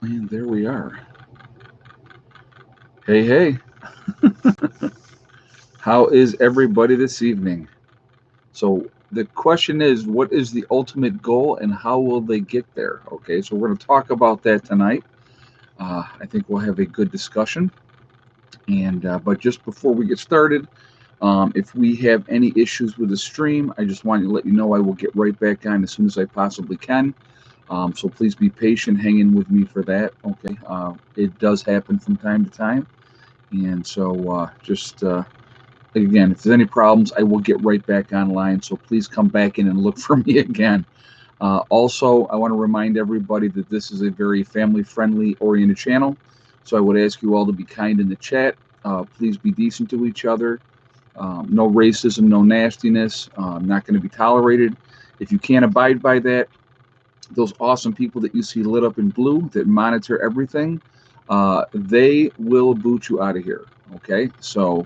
And there we are. Hey, hey, how is everybody this evening? So, the question is, what is the ultimate goal and how will they get there? Okay, so we're going to talk about that tonight. I think we'll have a good discussion. But just before we get started, if we have any issues with the stream, I just want to let you know I will get right back on as soon as I possibly can. So please be patient, hang in with me for that. Okay, it does happen from time to time. And so just again, if there's any problems, I will get right back online. So please come back in and look for me again. Also, I want to remind everybody that this is a very family friendly oriented channel. So I would ask you all to be kind in the chat. Please be decent to each other. No racism, no nastiness. Not going to be tolerated. If you can't abide by that, those awesome people that you see lit up in blue that monitor everything, they will boot you out of here. Okay, so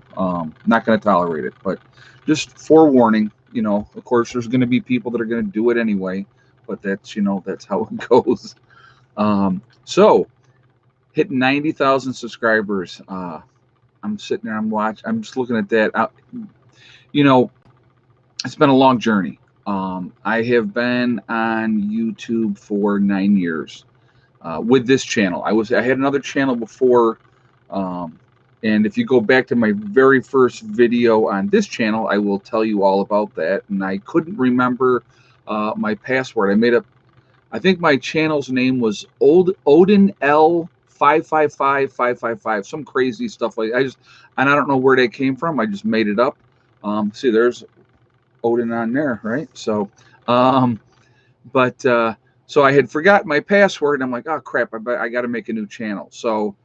not going to tolerate it. But just forewarning, of course, there's going to be people that are going to do it anyway. But that's how it goes. So hit 90,000 subscribers. I'm sitting there, I'm watching, I'm just looking at that. You know, it's been a long journey. I have been on YouTube for 9 years with this channel. I had another channel before, um, and if you go back to my very first video on this channel, I will tell you all about that. And I couldn't remember my password. I think my channel's name was Odin L 555555, some crazy stuff like and I don't know where that came from. I just made it up. See, there's Odin on there, right? So, um, but so I had forgotten my password. And I'm like, oh crap, I got to make a new channel. So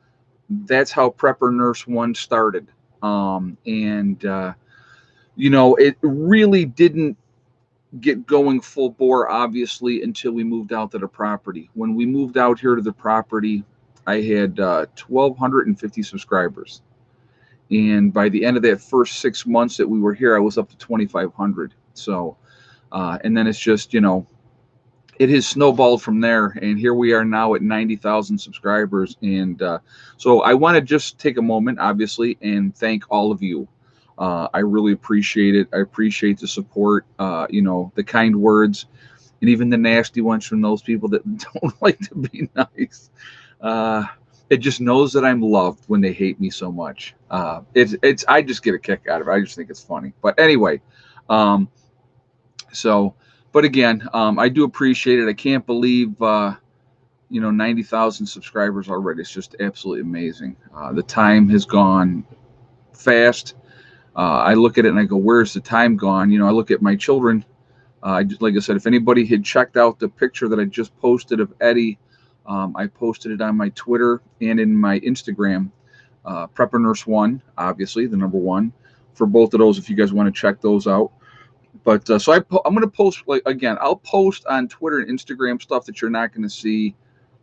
that's how Prepper Nurse One started. And it really didn't get going full bore, obviously, until we moved out to the property. When we moved out here to the property, I had 1,250 subscribers. And by the end of that first 6 months that we were here, I was up to 2,500. So, and then it's just, it has snowballed from there. And here we are now at 90,000 subscribers. And so I want to just take a moment, obviously, and thank all of you. I really appreciate it. I appreciate the support, the kind words, and even the nasty ones from those people that don't like to be nice. Uh, it just knows that I'm loved when they hate me so much. It's I just get a kick out of it. I just think it's funny. But anyway, um, so but again, I do appreciate it. I can't believe 90,000 subscribers already. It's just absolutely amazing. The time has gone fast. I look at it and I go, "Where's the time gone?" I look at my children. Like I said, if anybody had checked out the picture that I just posted of Eddie, I posted it on my Twitter and in my Instagram. Prepper Nurse One, obviously the number one for both of those. If you guys want to check those out, but so I'm going to post like again. I'll post on Twitter and Instagram stuff that you're not going to see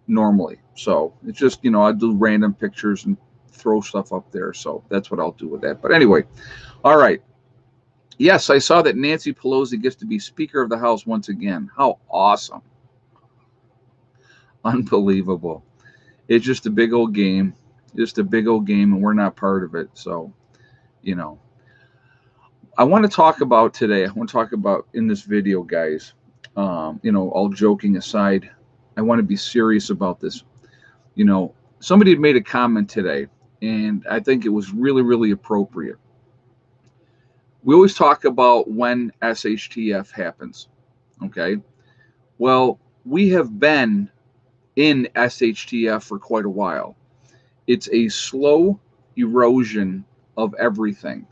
normally. So it's just I'll do random pictures and throw stuff up there. So that's what I'll do with that. But anyway, all right. Yes, I saw that Nancy Pelosi gets to be Speaker of the House once again. How awesome. Unbelievable. It's just a big old game. Just a big old game, and we're not part of it. So, you know. I want to talk about today, I want to talk about in this video, guys, all joking aside, I want to be serious about this. Somebody had made a comment today, and I think it was really, really appropriate. We always talk about when SHTF happens. Okay. Well, we have been in SHTF for quite a while. It's a slow erosion of everything,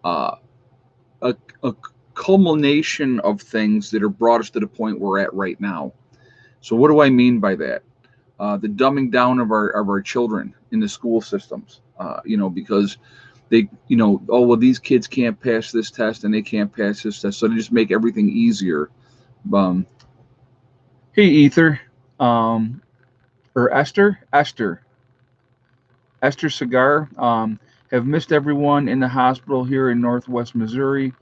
uh, a culmination of things that are brought us to the point we're at right now. So, what do I mean by that? The dumbing down of our children in the school systems. Because they, oh well, these kids can't pass this test and they can't pass this test, so they just make everything easier. Um, hey, Ether, um, or Esther Cigar. Have missed everyone in the hospital here in Northwest Missouri.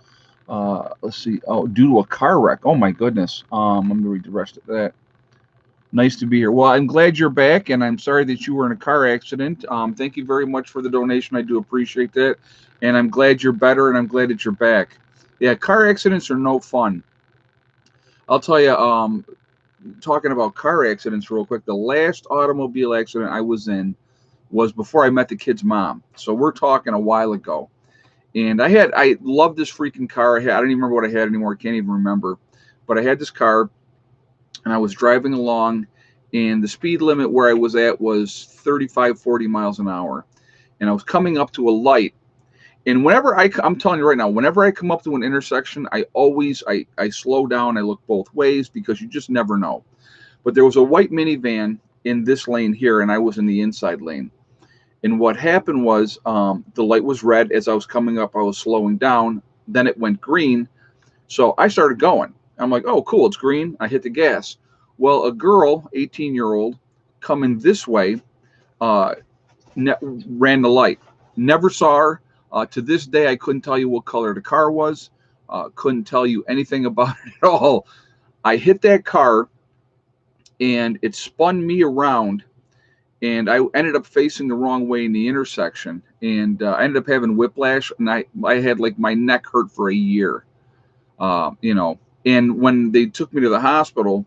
Let's see. Oh, due to a car wreck. Oh my goodness. I'm gonna read the rest of that. Nice to be here. Well, I'm glad you're back, and I'm sorry that you were in a car accident. Thank you very much for the donation. I do appreciate that, and I'm glad you're better, and I'm glad that you're back. Yeah, car accidents are no fun. I'll tell you. Talking about car accidents, real quick. The last automobile accident I was in was before I met the kid's mom. So we're talking a while ago, and I loved this freaking car. I don't even remember what I had anymore. I can't even remember, but I had this car and I was driving along, and the speed limit where I was at was 35, 40 miles an hour. And I was coming up to a light. And I'm telling you right now, whenever I come up to an intersection, I slow down. I look both ways because you just never know. But there was a white minivan in this lane here, and I was in the inside lane. And what happened was the light was red. As I was coming up, I was slowing down. Then it went green. So I started going. I'm like, oh, cool, it's green. I hit the gas. Well, a girl, 18-year-old, coming this way, ran the light. Never saw her. To this day, I couldn't tell you what color the car was. Couldn't tell you anything about it at all. I hit that car, and it spun me around, and I ended up facing the wrong way in the intersection, and I ended up having whiplash, and I had like my neck hurt for a year. And when they took me to the hospital,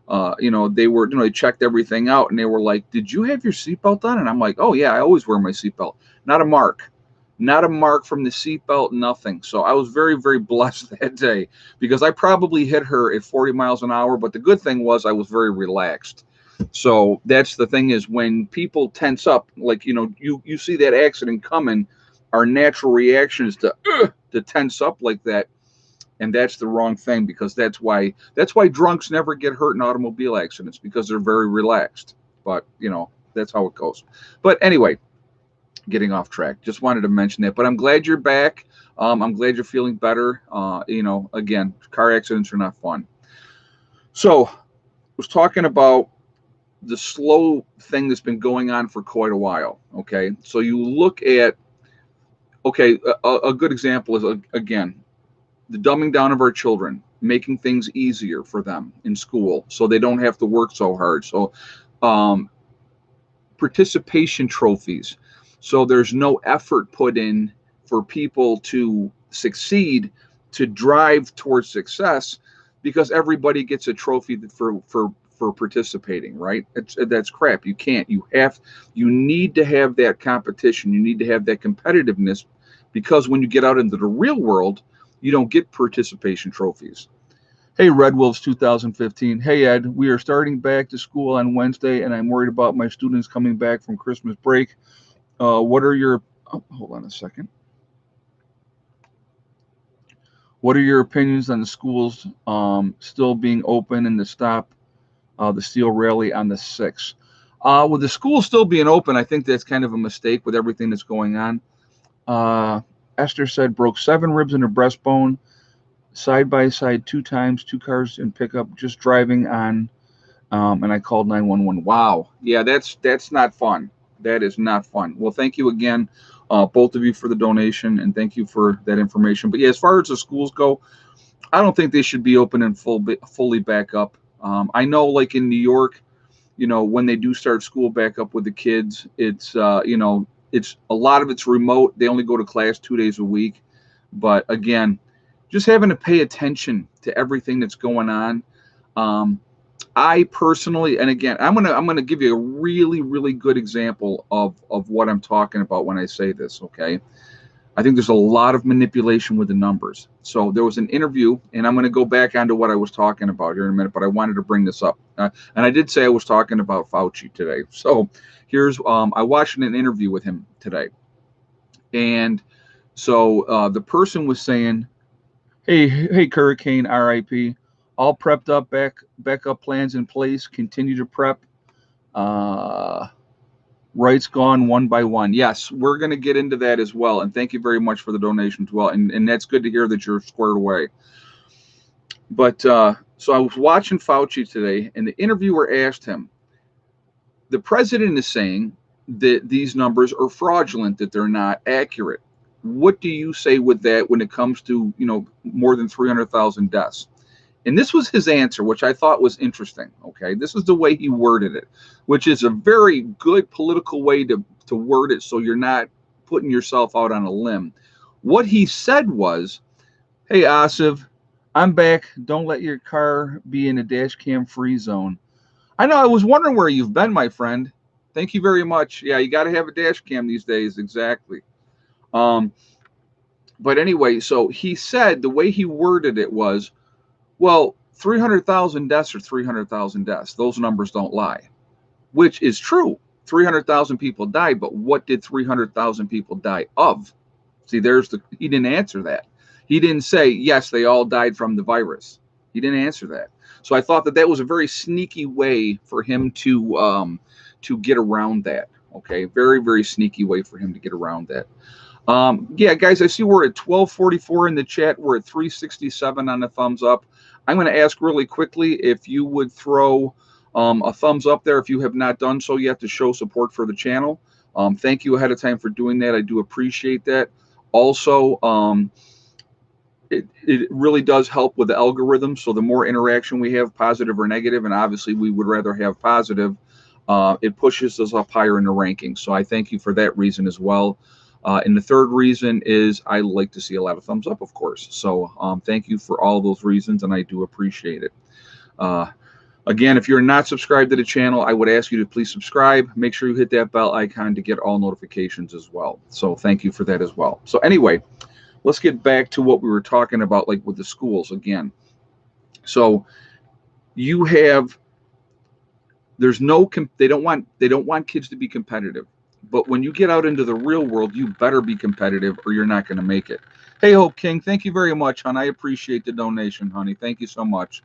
they checked everything out, and they were like, "Did you have your seatbelt on?" And I'm like, "Oh yeah, I always wear my seatbelt." Not a mark from the seatbelt, nothing. So I was very, very blessed that day because I probably hit her at 40 miles an hour. But the good thing was I was very relaxed. So that's the thing is when people tense up, like, you see that accident coming, our natural reaction is to tense up like that. And that's the wrong thing because that's why drunks never get hurt in automobile accidents because they're very relaxed. But, that's how it goes. But anyway, getting off track. Just wanted to mention that. But I'm glad you're back. I'm glad you're feeling better. Again, car accidents are not fun. So I was talking about the slow thing that's been going on for quite a while. Okay. So you look at, a good example is, again, the dumbing down of our children, making things easier for them in school so they don't have to work so hard. So participation trophies. So there's no effort put in for people to succeed, to drive towards success, because everybody gets a trophy for participating, right? That's crap. You can't. You need to have that competition. You need to have that competitiveness, because when you get out into the real world, you don't get participation trophies. Hey, Red Wolves 2015. Hey, Ed, we are starting back to school on Wednesday, and I'm worried about my students coming back from Christmas break. What are your... Oh, hold on a second. What are your opinions on the schools still being open and to stop the steel rally on the 6th? With the school still being open, I think that's kind of a mistake with everything that's going on. Esther said, broke 7 ribs in her breastbone, side by side 2 times, 2 cars in pickup, just driving on, and I called 911. Wow. Yeah, that's not fun. That is not fun. Well, thank you again, both of you, for the donation, and thank you for that information. But yeah, as far as the schools go, I don't think they should be open and fully back up. I know, like in New York, when they do start school back up with the kids, it's it's a lot of it's remote. They only go to class 2 days a week. But again, just having to pay attention to everything that's going on. I personally, and again, I'm gonna give you a really, really good example of what I'm talking about when I say this. Okay, I think there's a lot of manipulation with the numbers. So there was an interview, and I'm going to go back onto what I was talking about here in a minute, but I wanted to bring this up. And I did say I was talking about Fauci today. So here's, I watched an interview with him today. And so the person was saying, hey, Hurricane, RIP, all prepped up, backup plans in place, continue to prep. Rights gone one by one. Yes, we're going to get into that as well. And thank you very much for the donation as well. And that's good to hear that you're squared away. But so I was watching Fauci today, and the interviewer asked him, the president is saying that these numbers are fraudulent, that they're not accurate. What do you say with that when it comes to, more than 300,000 deaths? And this was his answer, which I thought was interesting. Okay, this is the way he worded it, which is a very good political way to word it, so you're not putting yourself out on a limb. What he said was, "Hey, Asif, I'm back. Don't let your car be in a dash cam free zone. I know. I was wondering where you've been, my friend. Thank you very much. Yeah, you got to have a dash cam these days. Exactly." Um, but anyway, so he said the way he worded it was, well, 300,000 deaths are 300,000 deaths. Those numbers don't lie, which is true. 300,000 people died, but what did 300,000 people die of? See, he didn't answer that. He didn't say, yes, they all died from the virus. He didn't answer that. So I thought that was a very sneaky way for him to get around that. Okay, very, very sneaky way for him to get around that. Yeah, guys, I see we're at 1244 in the chat. We're at 367 on the thumbs up. I'm going to ask really quickly if you would throw a thumbs up there if you have not done so yet to show support for the channel. Thank you ahead of time for doing that. I do appreciate that. Also, it really does help with the algorithm. So the more interaction we have, positive or negative, and obviously we would rather have positive, it pushes us up higher in the rankings. So I thank you for that reason as well. And the third reason is I like to see a lot of thumbs up, of course. So thank you for all those reasons, and I do appreciate it. Again, if you're not subscribed to the channel, I would ask you to please subscribe. Make sure you hit that bell icon to get all notifications as well. So thank you for that as well. So anyway, let's get back to what we were talking about, like with the schools again. So you have, they don't want kids to be competitive. But when you get out into the real world, you better be competitive or you're not going to make it. Hey, Hope King, thank you very much, hon. I appreciate the donation, honey. Thank you so much.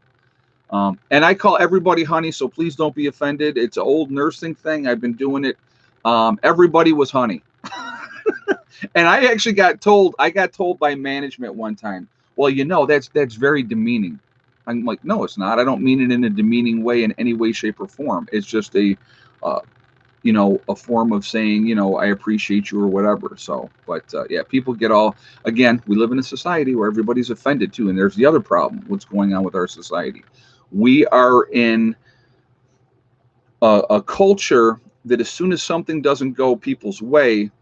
And I call everybody honey, so please don't be offended. It's an old nursing thing. I've been doing it. Everybody was honey. And I actually got told by management one time, well, that's very demeaning. I'm like, no, it's not. I don't mean it in a demeaning way in any way, shape, or form. It's just a form of saying, I appreciate you or whatever. So, but yeah, people get again, we live in a society where everybody's offended too. And there's the other problem, what's going on with our society. We are in a culture that as soon as something doesn't go people's way,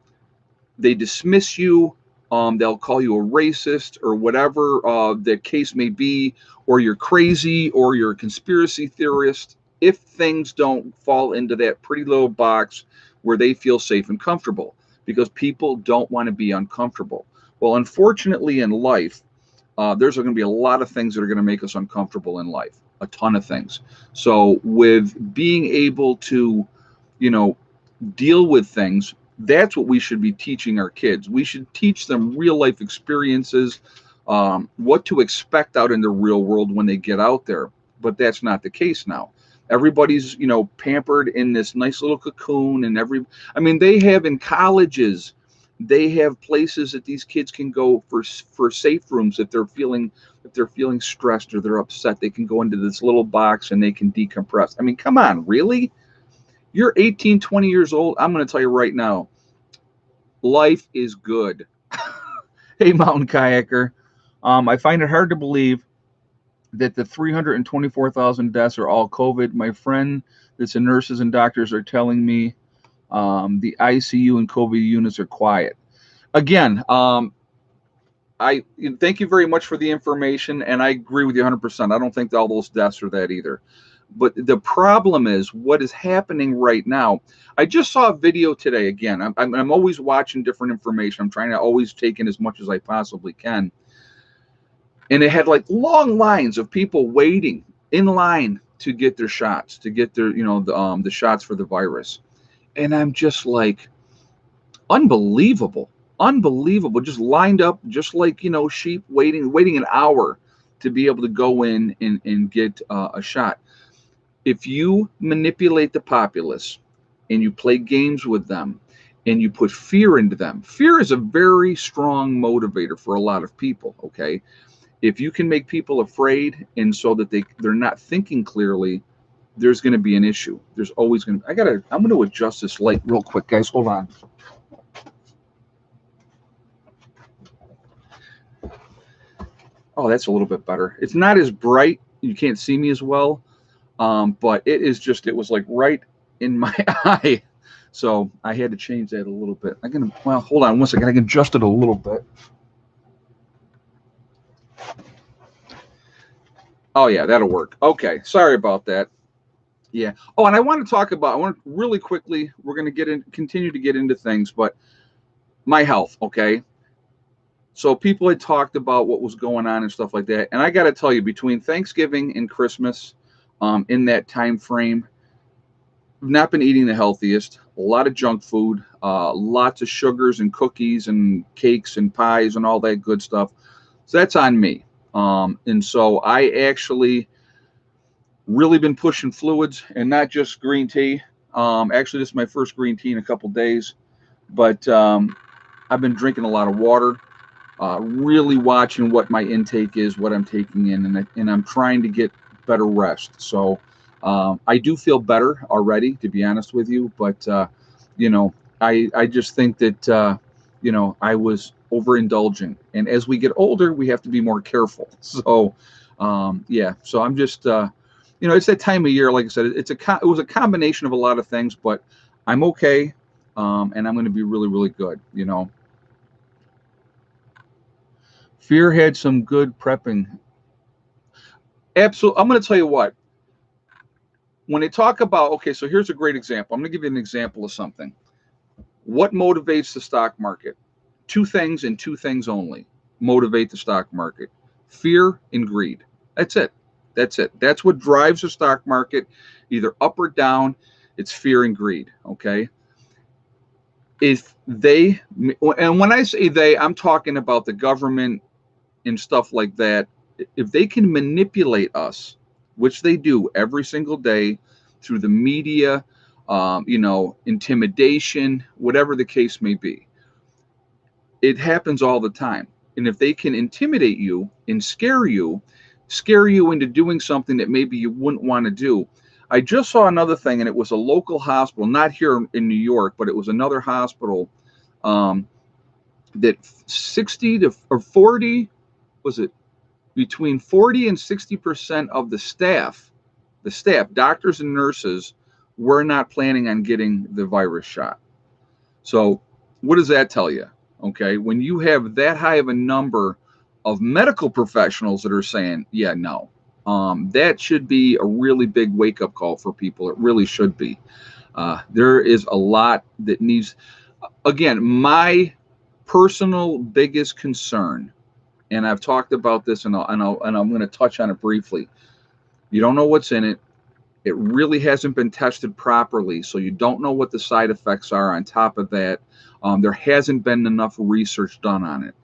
they dismiss you. They'll call you a racist or whatever the case may be, or you're crazy or you're a conspiracy theorist if things don't fall into that pretty little box where they feel safe and comfortable, because people don't want to be uncomfortable. Well, unfortunately in life, there's going to be a lot of things that are going to make us uncomfortable in life, a ton of things. So with being able to, deal with things, that's what we should be teaching our kids. We should teach them real life experiences, what to expect out in the real world when they get out there. But that's not the case now. Everybody's, pampered in this nice little cocoon, and they have in colleges, they have places that these kids can go for safe rooms if they're feeling stressed or they're upset. They can go into this little box and they can decompress. Come on, really? You're 18, 20 years old. I'm going to tell you right now, life is good. Hey, Mountain Kayaker. I find it hard to believe that the 324,000 deaths are all COVID. My friend that's in nurses and doctors are telling me the ICU and COVID units are quiet. Again, I thank you very much for the information, and I agree with you 100%. I don't think all those deaths are that either. But the problem is what is happening right now. I just saw a video today. Again, I'm always watching different information. I'm trying to always take in as much as I possibly can. And it had like long lines of people waiting in line to get their shots, to get their, the shots for the virus. And I'm just like, unbelievable, just lined up, just like, sheep waiting an hour to be able to go in and get a shot. If you manipulate the populace and you play games with them and you put fear into them, fear is a very strong motivator for a lot of people, okay? If you can make people afraid and so that they're not thinking clearly, there's going to be an issue. There's always going to, I'm going to adjust this light real quick, guys. Hold on. Oh, that's a little bit better. It's not as bright, you can't see me as well, but it was like right in my eye. So I had to change that a little bit. Well, hold on one second. I can adjust it a little bit. Oh yeah, that'll work. Okay, sorry about that. Yeah. Oh, and I want to really quickly, we're going to continue to get into things, but my health, okay? So people had talked about what was going on and stuff like that. And I got to tell you, between Thanksgiving and Christmas, in that time frame, I've not been eating the healthiest. A lot of junk food, lots of sugars and cookies and cakes and pies and all that good stuff. So that's on me. And so I actually really been pushing fluids and not just green tea. Actually, this is my first green tea in a couple days, but I've been drinking a lot of water, really watching what my intake is, what I'm taking in, and I'm trying to get better rest. So I do feel better already, to be honest with you, but you know, I just think that I was overindulging, and as we get older, we have to be more careful. So yeah, so I'm just it's that time of year. Like I said, it was a combination of a lot of things, but I'm okay, and I'm going to be really, really good. Fear had some good prepping. Absolutely. I'm going to tell you what. When they talk about, okay, so here's a great example. I'm going to give you an example of something. What motivates the stock market? Two things and two things only motivate the stock market: fear and greed. That's it. That's it. That's what drives the stock market, either up or down. It's fear and greed. Okay. If they, and when I say they, I'm talking about the government and stuff like that. If they can manipulate us, which they do every single day through the media, intimidation, whatever the case may be, it happens all the time. And if they can intimidate you and scare you into doing something that maybe you wouldn't want to do. I just saw another thing, and it was a local hospital, not here in New York, but it was another hospital that 60 to or 40, was it between 40 and 60% of the staff, doctors and nurses, were not planning on getting the virus shot. So what does that tell you? Okay, when you have that high of a number of medical professionals that are saying, yeah, no, that should be a really big wake-up call for people. It really should be. There is a lot that needs, again, my personal biggest concern, and I've talked about this, and I'm going to touch on it briefly. You don't know what's in it. It really hasn't been tested properly, so you don't know what the side effects are. On top of that, there hasn't been enough research done on it.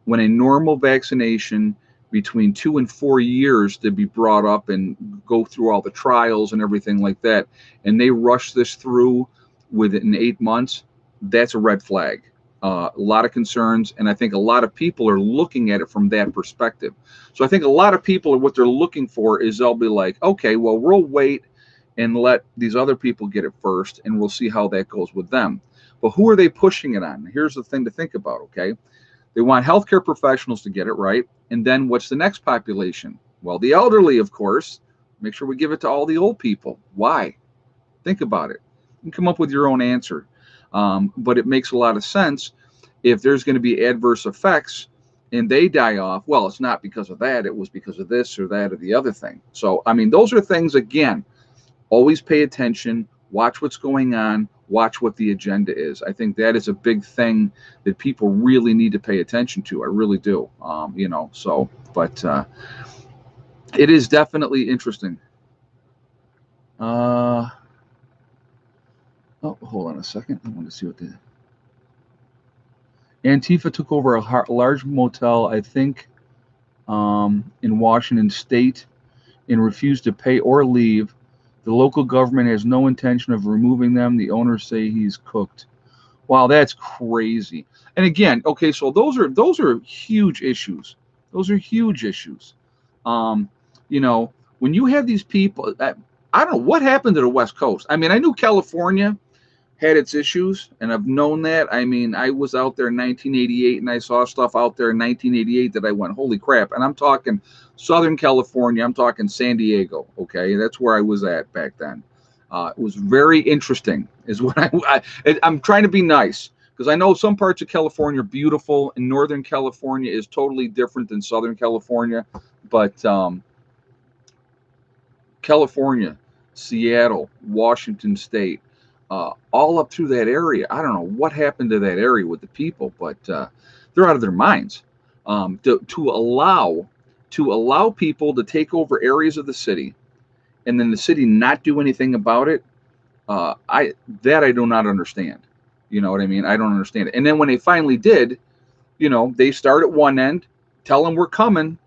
When a normal vaccination between 2 and 4 years to be brought up and go through all the trials and everything like that, and they rush this through within 8 months, that's a red flag. A lot of concerns, and I think a lot of people are looking at it from that perspective. So I think a lot of people, what they're looking for is they'll be like, okay, well, we'll wait and let these other people get it first, and we'll see how that goes with them. But who are they pushing it on? Here's the thing to think about, okay? They want healthcare professionals to get it, right? And then what's the next population? Well, the elderly, of course. Make sure we give it to all the old people. Why? Think about it. You can come up with your own answer. But it makes a lot of sense. If there's going to be adverse effects and they die off, well, it's not because of that. It was because of this or that or the other thing. So, I mean, those are things, again, always pay attention, watch what's going on, watch what the agenda is. I think that is a big thing that people really need to pay attention to. I really do. But it is definitely interesting. Oh, hold on a second. I want to see what the Antifa took over a large motel, I think, in Washington State, and refused to pay or leave. The local government has no intention of removing them. The owners say he's cooked. Wow, that's crazy. And again, okay, so those are huge issues. Those are huge issues. When you have these people, I don't know what happened to the West Coast. I mean, I knew California had its issues, and I've known that. I mean, I was out there in 1988, and I saw stuff out there in 1988 that I went, holy crap! And I'm talking Southern California. I'm talking San Diego. Okay, that's where I was at back then. It was very interesting, is what I'm trying to be nice because I know some parts of California are beautiful, and Northern California is totally different than Southern California. But California, Seattle, Washington State, all up through that area. I don't know what happened to that area with the people, but they're out of their minds. To allow people to take over areas of the city, and then the city not do anything about it. I do not understand. You know what I mean? I don't understand it. And then when they finally did, they start at one end, tell them we're coming,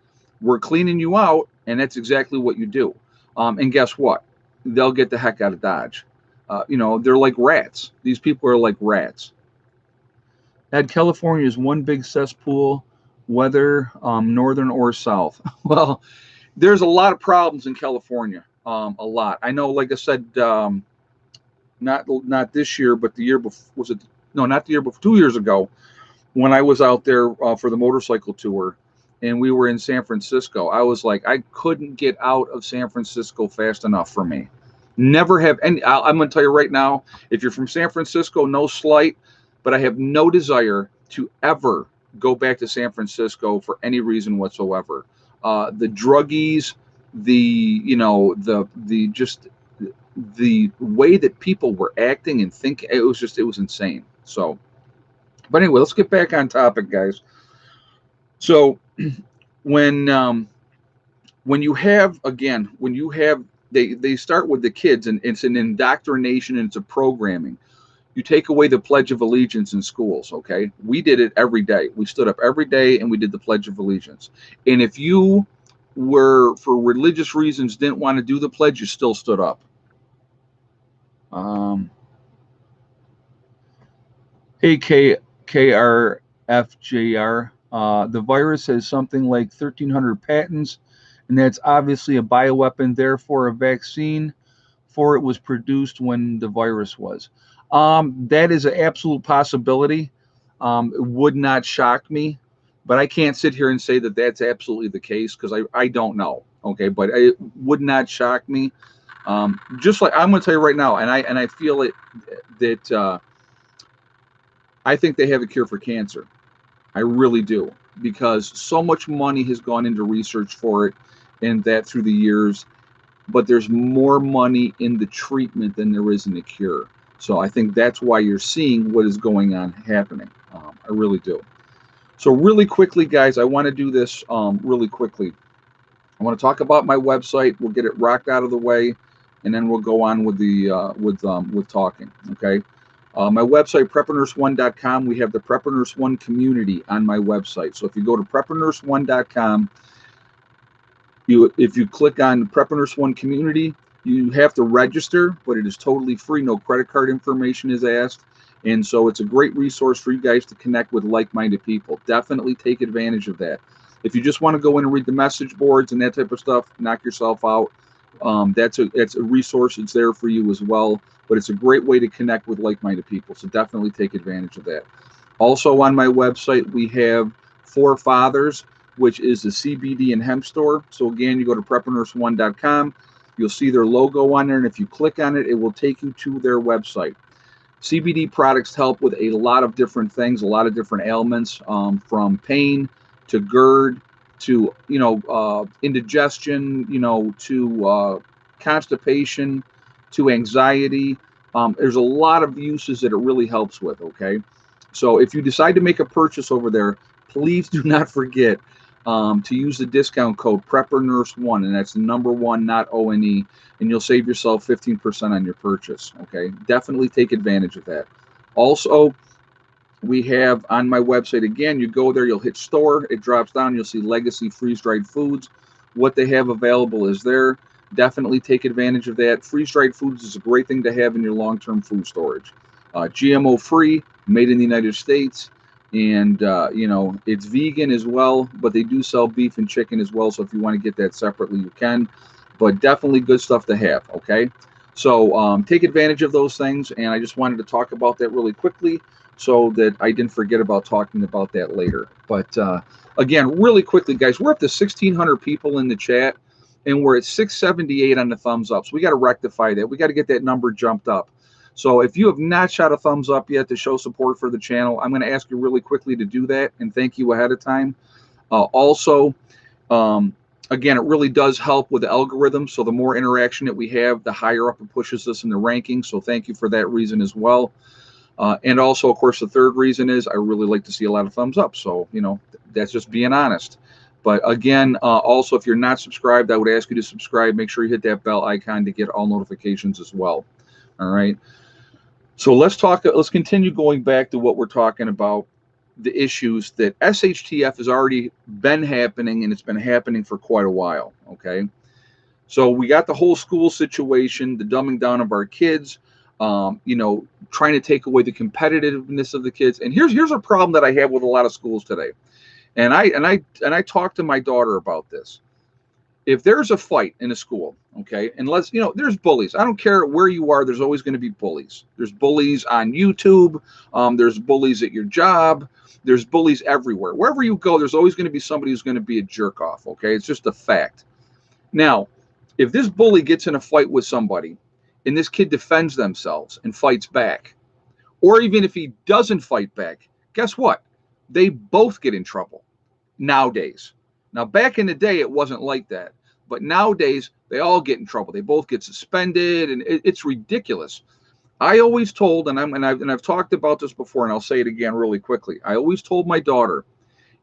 we're cleaning you out, and that's exactly what you do. And guess what? They'll get the heck out of Dodge. They're like rats. These people are like rats. Had California is one big cesspool, whether northern or south. Well, there's a lot of problems in California. A lot. I know, like I said, not this year, but the year before. Was it? No, not the year before. 2 years ago, when I was out there for the motorcycle tour, and we were in San Francisco, I was like, I couldn't get out of San Francisco fast enough for me. Never have any. I'm going to tell you right now, if you're from San Francisco, no slight, but I have no desire to ever go back to San Francisco for any reason whatsoever. The druggies, the just the way that people were acting and thinking, it was insane. So, but anyway, let's get back on topic, guys. So when when you have they start with the kids, and it's an indoctrination and it's a programming. You take away the Pledge of Allegiance in schools. Okay, we did it every day. We stood up every day and we did the Pledge of Allegiance. And if you were, for religious reasons, didn't want to do the pledge, you still stood up. um Hey, KRFJR. The virus has something like 1,300 patents, and that's obviously a bioweapon, therefore, a vaccine for it was produced when the virus was. That is an absolute possibility. It would not shock me, but I can't sit here and say that that's absolutely the case because I don't know. Okay, but it would not shock me. Just like I'm going to tell you right now, and I feel it that. I think they have a cure for cancer. I really do, because so much money has gone into research for it, and that through the years. But there's more money in the treatment than there is in the cure. So I think that's why you're seeing what is going on happening. I really do. So really quickly, guys, I want to do this really quickly. I want to talk about my website. We'll get it rocked out of the way, and then we'll go on with the with talking. Okay. My website, preppernurse1.com. We have the Prepper Nurse One community on my website. So if you go to preppernurse1.com, if you click on Prepper Nurse One community, you have to register, but it is totally free. No credit card information is asked. And so it's a great resource for you guys to connect with like-minded people. Definitely take advantage of that. If you just want to go in and read the message boards and that type of stuff, knock yourself out. That's a resource. It's there for you as well. But it's a great way to connect with like-minded people. So definitely take advantage of that. Also on my website, we have Four Fathers, which is the CBD and hemp store. So again, you go to preppernurse1.com. You'll see their logo on there. And if you click on it, it will take you to their website. CBD products help with a lot of different things, a lot of different ailments, from pain to GERD to, indigestion, to constipation, to anxiety. There's a lot of uses that it really helps with, okay? So if you decide to make a purchase over there, please do not forget to use the discount code PrepperNurse1, and that's the number one, not O-N-E, and you'll save yourself 15% on your purchase, okay? Definitely take advantage of that. Also, we have on my website, again, you go there, you'll hit store, it drops down, you'll see Legacy freeze-dried foods. What they have available is there. Definitely take advantage of that. Freeze-dried foods is a great thing to have in your long-term food storage. GMO-free, made in the United States, and it's vegan as well, but they do sell beef and chicken as well, so if you want to get that separately, you can. But definitely good stuff to have, okay? So take advantage of those things. And I just wanted to talk about that really quickly so that I didn't forget about talking about that later. But again, really quickly, guys, we're up to 1,600 people in the chat, and we're at 678 on the thumbs up. So we got to rectify that. We got to get that number jumped up. So if you have not shot a thumbs up yet to show support for the channel, I'm going to ask you really quickly to do that, and thank you ahead of time. Also, again, it really does help with the algorithm. So the more interaction that we have, the higher up it pushes us in the rankings. So thank you for that reason as well. And also, of course, the third reason is I really like to see a lot of thumbs up. So, you know, that's just being honest. But again, also, if you're not subscribed, I would ask you to subscribe. Make sure you hit that bell icon to get all notifications as well. All right. So let's continue going back to what we're talking about, the issues that SHTF has already been happening, and it's been happening for quite a while. Okay. So we got the whole school situation, the dumbing down of our kids, you know, trying to take away the competitiveness of the kids. And here's a problem that I have with a lot of schools today. And I talked to my daughter about this. If there's a fight in a school, okay, and let's, you know, there's bullies. I don't care where you are. There's always going to be bullies. There's bullies on YouTube. There's bullies at your job. There's bullies everywhere. Wherever you go, there's always going to be somebody who's going to be a jerk off. Okay, it's just a fact. Now, if this bully gets in a fight with somebody and this kid defends themselves and fights back, or even if he doesn't fight back, guess what? They both get in trouble nowadays. Now, back in the day, it wasn't like that. But nowadays, they all get in trouble. They both get suspended, and it's ridiculous. I always told, and I've talked about this before, and I'll say it again really quickly. I always told my daughter,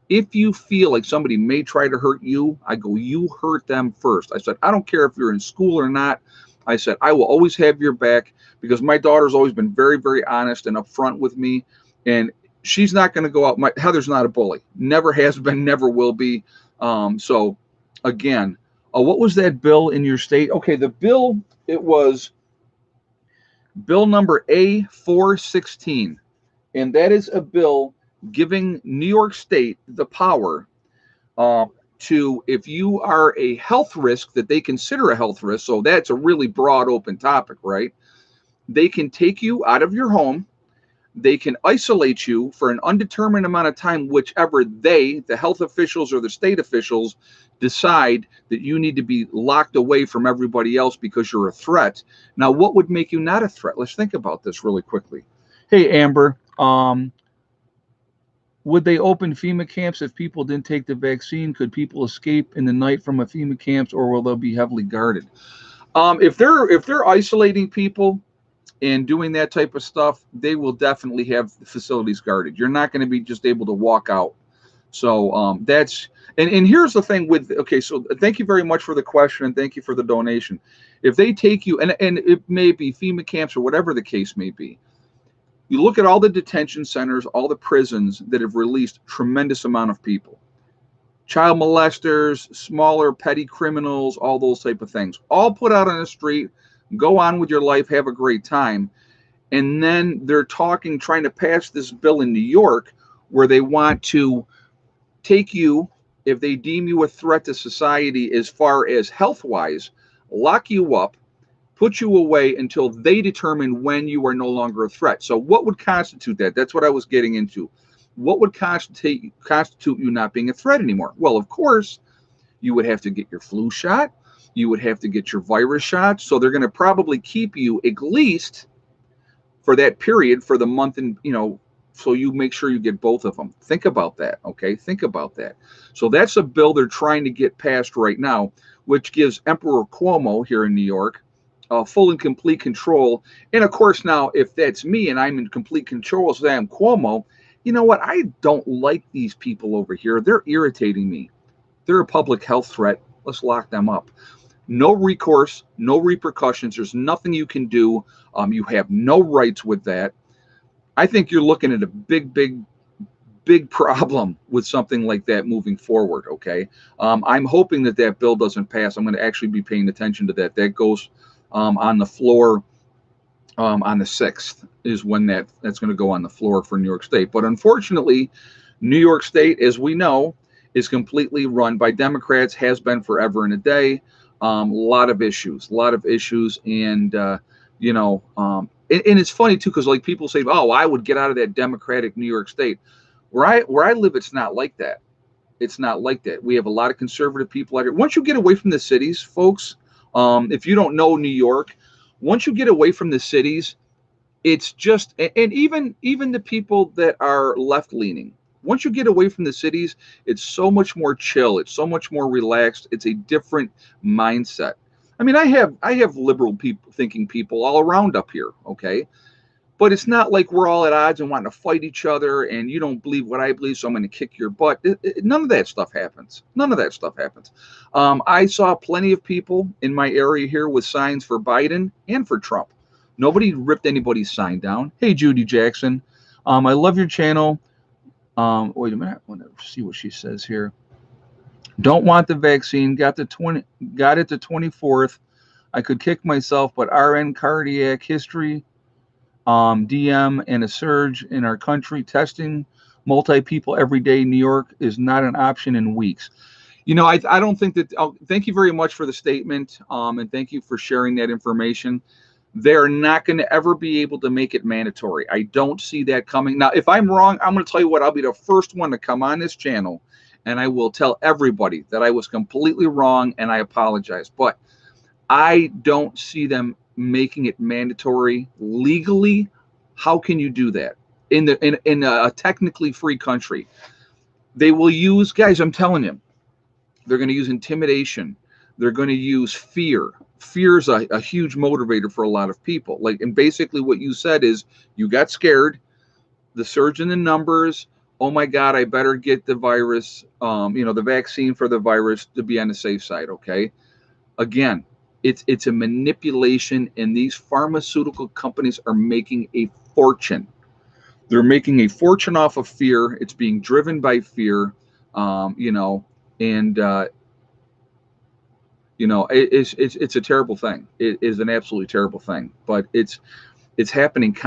if you feel like somebody may try to hurt you, I go, you hurt them first. I said, I don't care if you're in school or not. I said, I will always have your back, because my daughter's always been very, very honest and upfront with me. And she's not going to go out. Heather's not a bully. Never has been, never will be. So, again, what was that bill in your state? Okay, the bill, it was bill number A416. And that is a bill giving New York State the power to, if you are a health risk that they consider a health risk, so that's a really broad open topic, right? They can take you out of your home. They can isolate you for an undetermined amount of time, whichever they, the health officials or the state officials, decide that you need to be locked away from everybody else because you're a threat. Now, what would make you not a threat? Let's think about this really quickly. Hey, Amber, would they open FEMA camps if people didn't take the vaccine? Could people escape in the night from a FEMA camps, or will they be heavily guarded? If they're isolating people and doing that type of stuff, they will definitely have the facilities guarded. You're not going to be just able to walk out. So that's, and here's the thing with, okay, so thank you very much for the question, and thank you for the donation. If they take you, and it may be FEMA camps or whatever the case may be, you look at all the detention centers, all the prisons that have released tremendous amount of people. Child molesters, smaller petty criminals, all those type of things, all put out on the street. Go on with your life, have a great time. And then they're trying to pass this bill in New York where they want to take you, if they deem you a threat to society as far as health-wise, lock you up, put you away until they determine when you are no longer a threat. So what would constitute that? That's what I was getting into. What would constitute you not being a threat anymore? Well, of course, you would have to get your flu shot. You would have to get your virus shot. So they're going to probably keep you at least for that period for the month, and so you make sure you get both of them. Think about that, okay? Think about that. So that's a bill they're trying to get passed right now, which gives Emperor Cuomo here in New York full and complete control. And of course, now if that's me and I'm in complete control as I am Cuomo, you know what? I don't like these people over here. They're irritating me. They're a public health threat. Let's lock them up. No recourse, no repercussions. There's nothing you can do. You have no rights with that. I think you're looking at a big problem with something like that moving forward, okay? I'm hoping that bill doesn't pass. I'm going to actually be paying attention to that. That goes on the floor on the 6th is when that's going to go on the floor for New York State. But unfortunately, New York State, as we know, is completely run by Democrats, has been forever and a day. lot of issues, and and it's funny too because like people say, "Oh, I would get out of that Democratic New York State." Where I live, it's not like that. It's not like that. We have a lot of conservative people out here. Once you get away from the cities, folks, if you don't know New York, once you get away from the cities, it's just, and even the people that are left leaning, once you get away from the cities, it's so much more chill, it's so much more relaxed, it's a different mindset. I mean, I have liberal people, thinking people all around up here, okay, but it's not like we're all at odds and wanting to fight each other and you don't believe what I believe, so I'm going to kick your butt. None of that stuff happens. None of that stuff happens. I saw plenty of people in my area here with signs for Biden and for Trump. Nobody ripped anybody's sign down. Hey, Judy Jackson, I love your channel. Wait a minute, I want to see what she says here. Don't want the vaccine. Got it the 24th. I could kick myself, but RN cardiac history, DM, and a surge in our country. Testing multi people every day. New York is not an option in weeks. I don't think that. Oh, thank you very much for the statement, and thank you for sharing that information. They're not going to ever be able to make it mandatory. I don't see that coming. Now, if I'm wrong, I'm going to tell you what. I'll be the first one to come on this channel, and I will tell everybody that I was completely wrong, and I apologize. But I don't see them making it mandatory legally. How can you do that in a technically free country? They will use, guys, I'm telling you, they're going to use intimidation. They're going to use fear. Fear is a huge motivator for a lot of people. Like, and basically what you said is you got scared, the surge in the numbers. Oh my God, I better get the virus, the vaccine for the virus to be on the safe side. Okay. Again, it's a manipulation, and these pharmaceutical companies are making a fortune. They're making a fortune off of fear. It's being driven by fear, and it's a terrible thing. It is an absolutely terrible thing, but it's happening